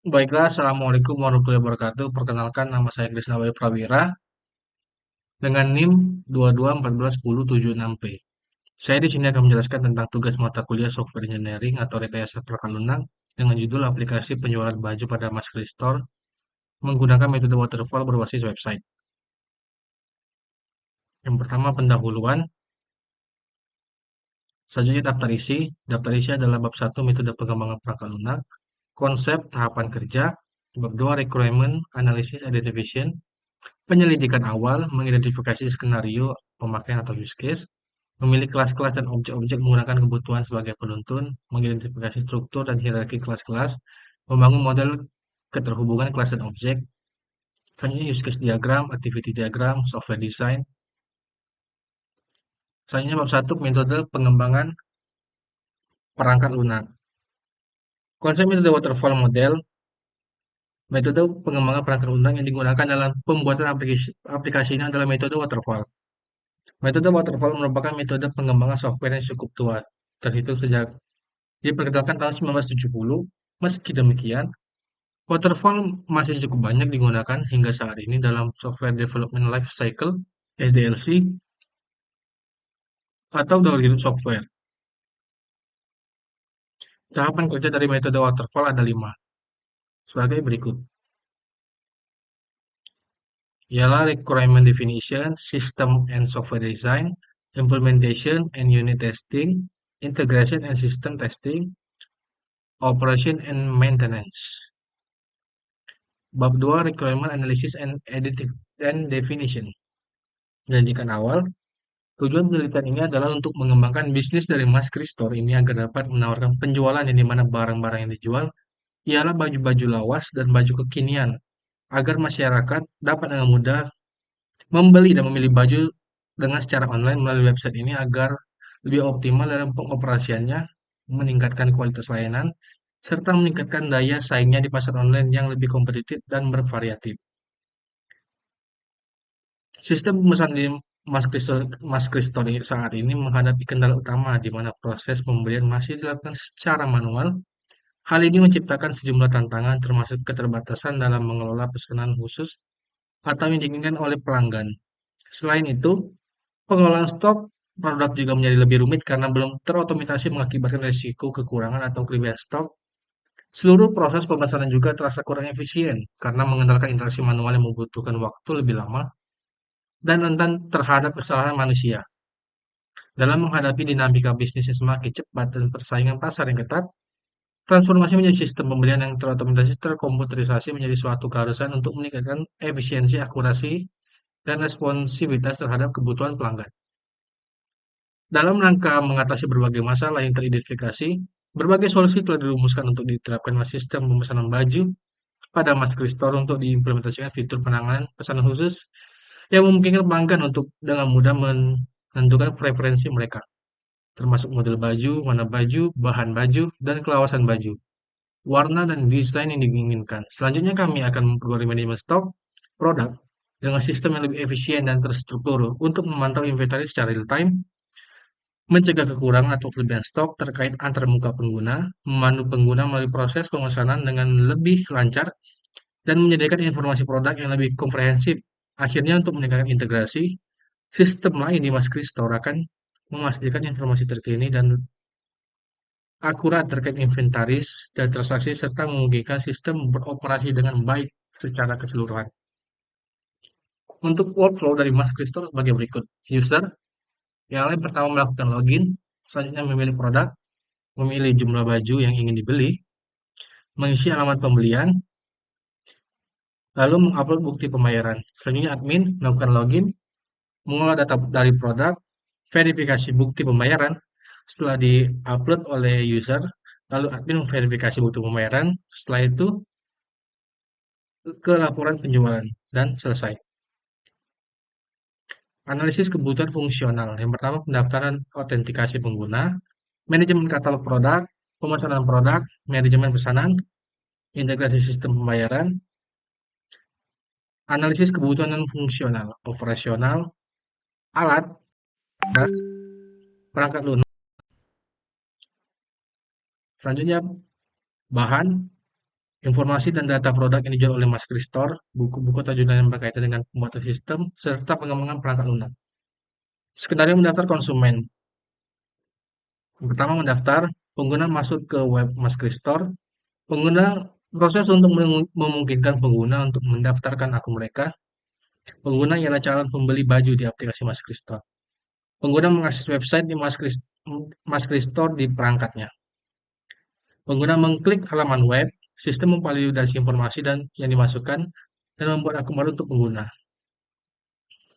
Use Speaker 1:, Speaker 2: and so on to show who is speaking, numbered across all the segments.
Speaker 1: Baiklah, Assalamualaikum warahmatullahi wabarakatuh. Perkenalkan, nama saya Krisna Bayu Prawira dengan NIM 22141076P. Saya di sini akan menjelaskan tentang tugas mata kuliah Software Engineering atau Rekayasa Perangkat Lunak dengan judul aplikasi penjualan baju pada Masker Store menggunakan metode waterfall berbasis website. Yang pertama, pendahuluan. Selanjutnya, daftar isi. Daftar isi adalah bab 1 metode pengembangan perangkat lunak, konsep tahapan kerja, bab 2 requirement analysis identification, penyelidikan awal, mengidentifikasi skenario pemakaian atau use case, memilih kelas-kelas dan objek-objek menggunakan kebutuhan sebagai penuntun, mengidentifikasi struktur dan hierarki kelas-kelas, membangun model keterhubungan kelas dan objek, selanjutnya use case diagram, activity diagram, software design, selanjutnya bab 1 metode pengembangan perangkat lunak. Konsep metode waterfall model, metode pengembangan perangkat lunak yang digunakan dalam pembuatan aplikasi ini adalah metode waterfall. Metode waterfall merupakan metode pengembangan software yang cukup tua, terhitung sejak diperkenalkan tahun 1970. Meski demikian, waterfall masih cukup banyak digunakan hingga saat ini dalam Software Development Life Cycle (SDLC) atau daur hidup software. Tahapan kerja dari metode waterfall ada 5, sebagai berikut. Ialah requirement definition, system and software design, implementation and unit testing, integration and system testing, operation and maintenance. Bab 2 requirement analysis and definition. Pendidikan awal, tujuan penelitian ini adalah untuk mengembangkan bisnis dari Masker Store ini agar dapat menawarkan penjualan yang dimana barang-barang yang dijual ialah baju-baju lawas dan baju kekinian, agar masyarakat dapat dengan mudah membeli dan memilih baju dengan secara online melalui website ini agar lebih optimal dalam pengoperasiannya, meningkatkan kualitas layanan, serta meningkatkan daya saingnya di pasar online yang lebih kompetitif dan bervariatif. Sistem pemesanan di Mas Kristori saat ini menghadapi kendala utama di mana proses pembelian masih dilakukan secara manual. Hal ini menciptakan sejumlah tantangan termasuk keterbatasan dalam mengelola pesanan khusus atau yang diinginkan oleh pelanggan. Selain itu, pengelolaan stok produk juga menjadi lebih rumit karena belum terotomatisasi mengakibatkan risiko kekurangan atau kelebihan stok. Seluruh proses pemesanan juga terasa kurang efisien karena mengandalkan interaksi manual yang membutuhkan waktu lebih lama dan rentan terhadap kesalahan manusia. Dalam menghadapi dinamika bisnis yang semakin cepat dan persaingan pasar yang ketat, transformasi menjadi sistem pembelian yang terotomatisasi terkomputerisasi menjadi suatu keharusan untuk meningkatkan efisiensi, akurasi, dan responsivitas terhadap kebutuhan pelanggan. Dalam rangka mengatasi berbagai masalah yang teridentifikasi, berbagai solusi telah dirumuskan untuk diterapkan sistem pemesanan baju pada Masker Store untuk diimplementasikan fitur penanganan pesanan khusus yang memungkinkan pelanggan untuk dengan mudah menentukan preferensi mereka, termasuk model baju, warna baju, bahan baju, dan kelawasan baju, warna dan desain yang diinginkan. Selanjutnya kami akan memperbarui manajemen stok produk dengan sistem yang lebih efisien dan terstruktur untuk memantau inventaris secara real time, mencegah kekurangan atau kelebihan stok terkait antar muka pengguna, memandu pengguna melalui proses pemesanan dengan lebih lancar, dan menyediakan informasi produk yang lebih komprehensif. Akhirnya untuk meningkatkan integrasi, sistem lain di Mas Store akan memastikan informasi terkini dan akurat terkait inventaris dan transaksi serta memungkinkan sistem beroperasi dengan baik secara keseluruhan. Untuk workflow dari Mas Store sebagai berikut. User, yang lain pertama melakukan login, selanjutnya memilih produk, memilih jumlah baju yang ingin dibeli, mengisi alamat pembelian, lalu mengupload bukti pembayaran. Selanjutnya admin melakukan login, mengolah data dari produk, verifikasi bukti pembayaran. Setelah di-upload oleh user, lalu admin memverifikasi bukti pembayaran. Setelah itu ke laporan penjualan dan selesai. Analisis kebutuhan fungsional. Yang pertama, pendaftaran autentikasi pengguna, manajemen katalog produk, pemesanan produk, manajemen pesanan, integrasi sistem pembayaran, analisis kebutuhan non fungsional, operasional, alat, beras, perangkat lunak. Selanjutnya, bahan, Informasi dan data produk yang dijual oleh Mas Kristor, buku-buku atau jurnal yang berkaitan dengan pembuatan sistem, serta pengembangan perangkat lunak. Skenario mendaftar konsumen. Yang pertama mendaftar, pengguna masuk ke web Mas Kristor. Pengguna proses untuk memungkinkan pengguna untuk mendaftarkan akun mereka. Pengguna ialah calon pembeli baju di aplikasi Mas Kristor. Pengguna mengakses website di Mas Kristor di perangkatnya. Pengguna mengklik halaman web, sistem memvalidasi informasi dan yang dimasukkan dan membuat akun baru untuk pengguna.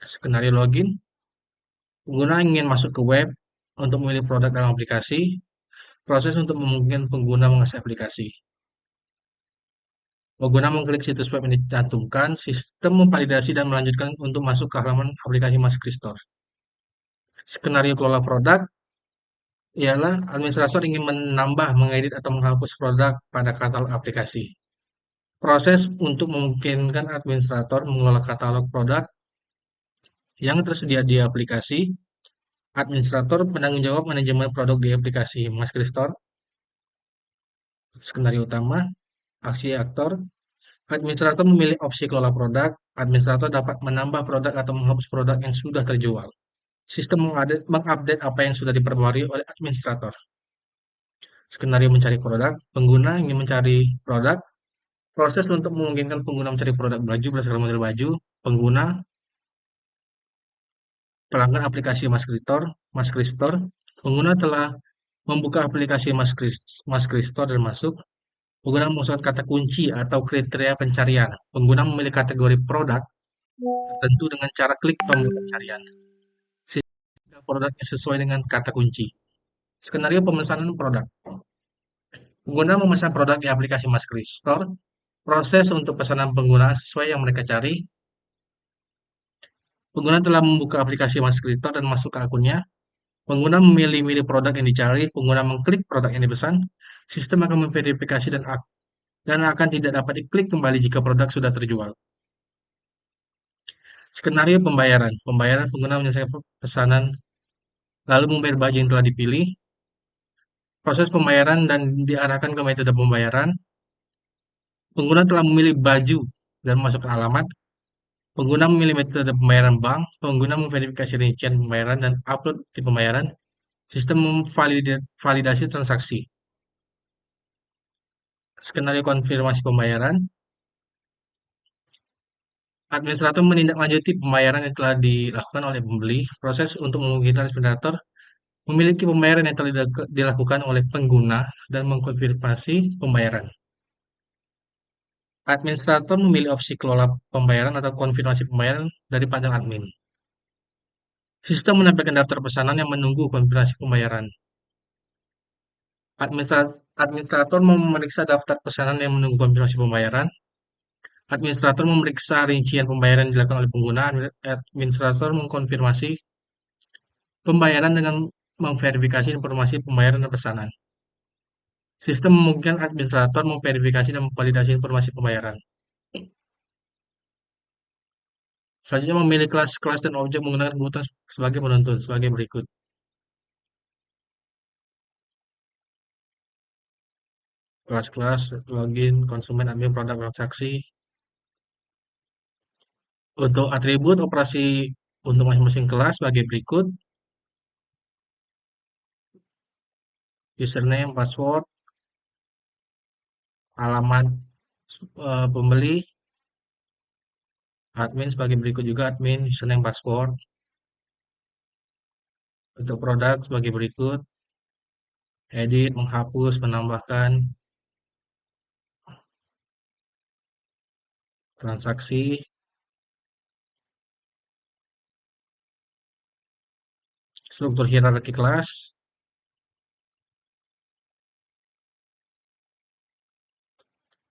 Speaker 1: Skenario login, pengguna ingin masuk ke web untuk memilih produk dalam aplikasi, proses untuk memungkinkan pengguna mengakses aplikasi. Pengguna mengklik situs web yang dicantumkan, sistem memvalidasi dan melanjutkan untuk masuk ke halaman aplikasi Mas Kristor. Skenario kelola produk ialah administrator ingin menambah, mengedit, atau menghapus produk pada katalog aplikasi. Proses untuk memungkinkan administrator mengelola katalog produk yang tersedia di aplikasi. Administrator penanggung jawab manajemen produk di aplikasi Mas Kristor. Skenario utama, aksi aktor. Administrator memilih opsi kelola produk. Administrator dapat menambah produk atau menghapus produk yang sudah terjual. Sistem mengupdate apa yang sudah diperbarui oleh administrator. Skenario mencari produk. Pengguna ingin mencari produk. Proses untuk memungkinkan pengguna mencari produk baju berdasarkan model baju. Pengguna pelanggan aplikasi Mas Kristor. Pengguna telah membuka aplikasi Mas Kristor dan masuk. Pengguna memasukkan kata kunci atau kriteria pencarian. Pengguna memilih kategori produk tertentu dengan cara klik tombol pencarian. Sehingga produknya sesuai dengan kata kunci. Skenario pemesanan produk. Pengguna memesan produk di aplikasi Mas Kristor. Proses untuk pesanan pengguna sesuai yang mereka cari. Pengguna telah membuka aplikasi Mas Kristor dan masuk ke akunnya. Pengguna memilih produk yang dicari. Pengguna mengklik produk yang dipesan. Sistem akan memverifikasi dan akan tidak dapat diklik kembali jika produk sudah terjual. Skenario pembayaran. Pembayaran pengguna menyelesaikan pesanan lalu membayar baju yang telah dipilih. Proses pembayaran dan diarahkan ke metode pembayaran. Pengguna telah memilih baju dan memasukkan alamat. Pengguna memilih metode pembayaran bank. Pengguna memverifikasi rincian pembayaran dan upload di pembayaran. Sistem memvalidasi transaksi. Skenario konfirmasi pembayaran. Administrator menindaklanjuti pembayaran yang telah dilakukan oleh pembeli. Proses untuk memungkinkan administrator memiliki pembayaran yang telah dilakukan oleh pengguna dan mengkonfirmasi pembayaran. Administrator memilih opsi kelola pembayaran atau konfirmasi pembayaran dari panel admin. Sistem menampilkan daftar pesanan yang menunggu konfirmasi pembayaran. Administrator memeriksa daftar pesanan yang menunggu konfirmasi pembayaran. Administrator memeriksa rincian pembayaran yang dilakukan oleh pengguna. Administrator mengkonfirmasi pembayaran dengan memverifikasi informasi pembayaran dan pesanan. Sistem memungkinkan administrator memverifikasi dan memvalidasi informasi pembayaran. Selanjutnya memilih kelas-kelas dan objek menggunakan kebutuhan sebagai penuntun sebagai berikut. Kelas-kelas, login, konsumen, admin, produk, transaksi. Untuk atribut operasi untuk masing-masing kelas sebagai berikut. Username, password, alamat pembeli, admin sebagai berikut juga, admin, username, password. Untuk produk sebagai berikut. Edit, menghapus, menambahkan. Transaksi. Struktur hierarki kelas.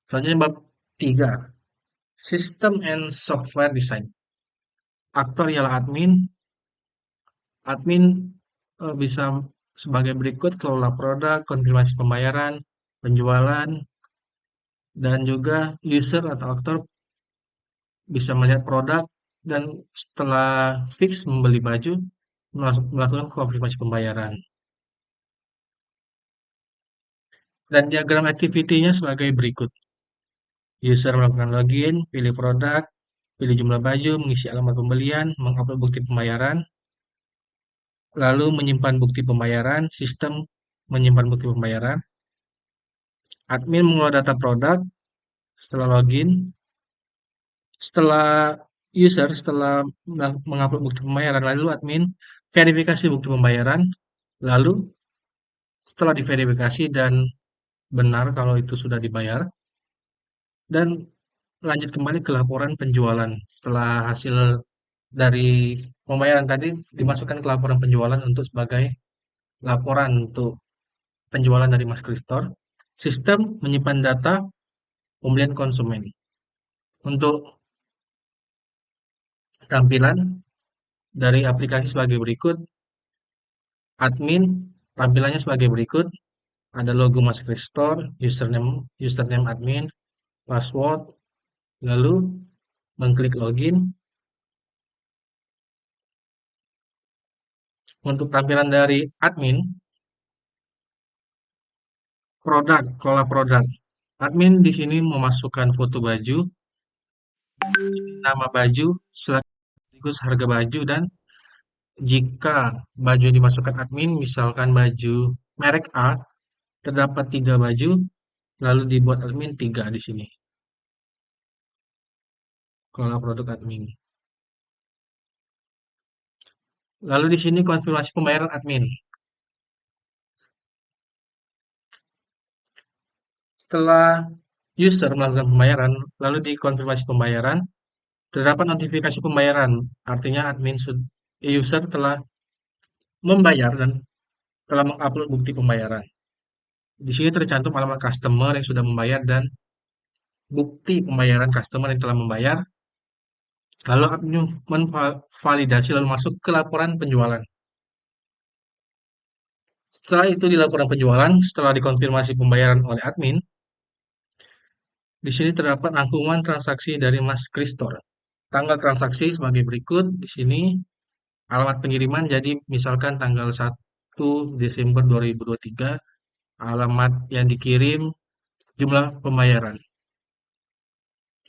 Speaker 1: Selanjutnya bab 3. System and Software Design. Aktor ialah admin. Admin bisa sebagai berikut: kelola produk, konfirmasi pembayaran, penjualan, dan juga user atau aktor bisa melihat produk dan setelah fix membeli baju, melakukan konfirmasi pembayaran. Dan diagram activity-nya sebagai berikut. User melakukan login, pilih produk, pilih jumlah baju, mengisi alamat pembelian, mengupload bukti pembayaran, lalu menyimpan bukti pembayaran, sistem menyimpan bukti pembayaran, admin mengelola data produk, setelah login, setelah mengupload bukti pembayaran, lalu admin verifikasi bukti pembayaran, lalu setelah diverifikasi dan benar kalau itu sudah dibayar, dan lanjut kembali ke laporan penjualan. Setelah hasil dari pembayaran tadi dimasukkan ke laporan penjualan untuk sebagai laporan untuk penjualan dari Mas Kristor. Sistem menyimpan data pembelian konsumen. Untuk tampilan dari aplikasi sebagai berikut, admin tampilannya sebagai berikut, ada logo Mas Kristor, username admin, password, lalu mengklik login. Untuk tampilan dari admin, produk, kelola produk. Admin di sini memasukkan foto baju, nama baju, sekaligus harga baju, dan jika baju yang dimasukkan admin, misalkan baju merek A, terdapat 3 baju, lalu dibuat admin 3 di sini. Kelola produk admin. Lalu di sini konfirmasi pembayaran admin. Setelah user melakukan pembayaran, lalu di konfirmasi pembayaran, terdapat notifikasi pembayaran. Artinya user telah membayar dan telah mengupload bukti pembayaran. Di sini tercantum alamat customer yang sudah membayar dan bukti pembayaran customer yang telah membayar. Lalu admin validasi lalu masuk ke laporan penjualan. Setelah itu di laporan penjualan, setelah dikonfirmasi pembayaran oleh admin, di sini terdapat rangkuman transaksi dari Mas Kristor. Tanggal transaksi sebagai berikut. Di sini alamat pengiriman, jadi misalkan tanggal 1 Desember 2023, alamat yang dikirim, jumlah pembayaran.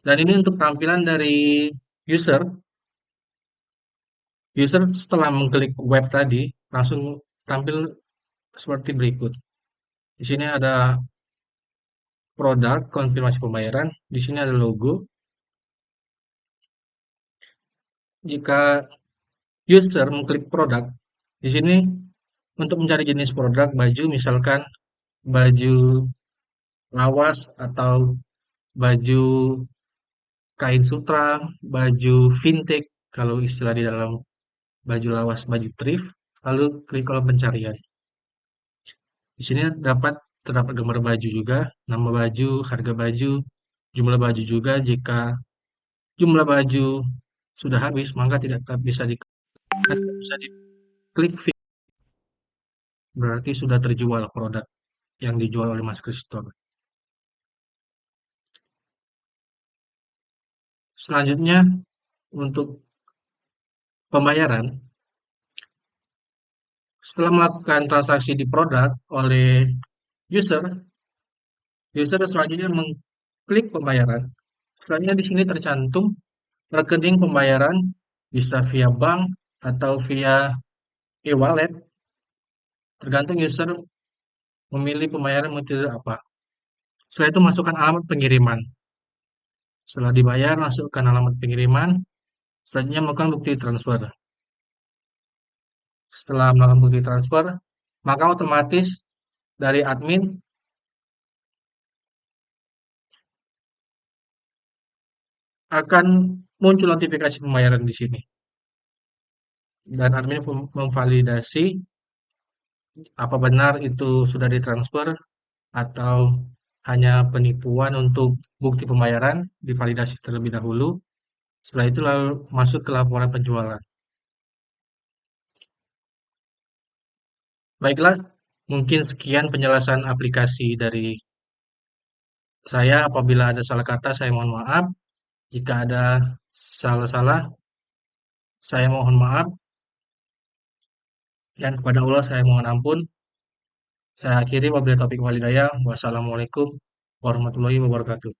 Speaker 1: Dan ini untuk tampilan dari user. User setelah mengklik web tadi, langsung tampil seperti berikut. Di sini ada produk, konfirmasi pembayaran. Di sini ada logo. Jika user mengklik produk, di sini untuk mencari jenis produk baju, misalkan baju lawas atau baju kain sutra, baju vintage, kalau istilah di dalam baju lawas, baju thrift, lalu klik kolom pencarian. Di sini terdapat gambar baju juga, nama baju, harga baju, jumlah baju juga. Jika jumlah baju sudah habis, maka tidak bisa diklik fit, berarti sudah terjual produk yang dijual oleh Mas Kristor. Selanjutnya, untuk pembayaran, setelah melakukan transaksi di produk oleh user, user selanjutnya mengklik pembayaran. Selanjutnya di sini tercantum rekening pembayaran, bisa via bank atau via e-wallet, tergantung user memilih pembayaran metode apa. Setelah itu masukkan alamat pengiriman. Setelah dibayar, masukkan alamat pengiriman. Selanjutnya melakukan bukti transfer. Setelah melakukan bukti transfer, maka otomatis dari admin akan muncul notifikasi pembayaran di sini. Dan admin memvalidasi apa benar itu sudah ditransfer atau hanya penipuan untuk bukti pembayaran, divalidasi terlebih dahulu. Setelah itu lalu masuk ke laporan penjualan. Baiklah, mungkin sekian penjelasan aplikasi dari saya. Apabila ada salah kata, saya mohon maaf. Jika ada salah-salah, saya mohon maaf. Dan kepada Allah, saya mohon ampun. Saya akhiri wabillahi taufiq wal hidayah. Wassalamualaikum warahmatullahi wabarakatuh.